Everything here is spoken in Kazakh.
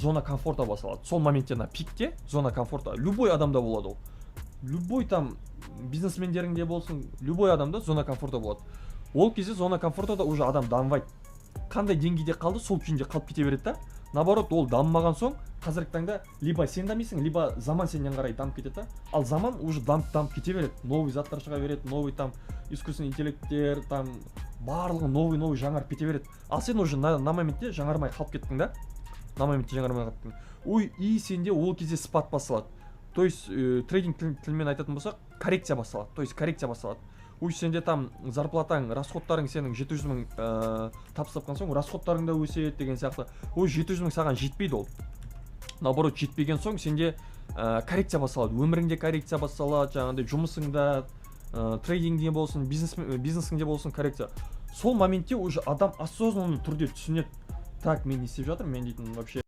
зона комфорта басылады. Сол моментте пикте зона комфорта любой адамда болады ол. Любой там бизнесмендеріңде болсын, любой адамда зона комфорта болады. Ол кезде зона комфортада уже адам дамбайды. Қандай деңгейде қалды, сол күйінде қалып кете береді да. Наоборот, ол дамымаған соң қазіргі таңда либо сен дамисың, либо заман сенен қарай дамып кетеді да. Ал заман уже дамып кете береді. Новый заттар шыға береді, новый там искусственный интеллекттер, там барлығы новый жаңарып кете береді. Ал сен уже на моментте жаңармай қалып кеттің да. На моментте жаңармай қалып кеттің. Ой, и сенде ол кезде спад басылады. То есть трейдинг тілімен айтатын болсақ, коррекция басылады. То есть коррекция басылады. Ой, сенде там зарплатаң, расходтарың сенің 700 мың табыс тапқан соң, расходтарың да өседі деген сияқты. Ой, 700 мың саған жетпейді ол. Наоборот, жетпеген соң сенде коррекция басылады. Өміріңде коррекция басылады, жаңағыдай жұмысыңда, трейдингде болсын, бизнесіңде болсын коррекция. Сол моментте уже адам осознанный түрде түсінеді. Так, мен не істеп жатырмын, мен дейтін вообще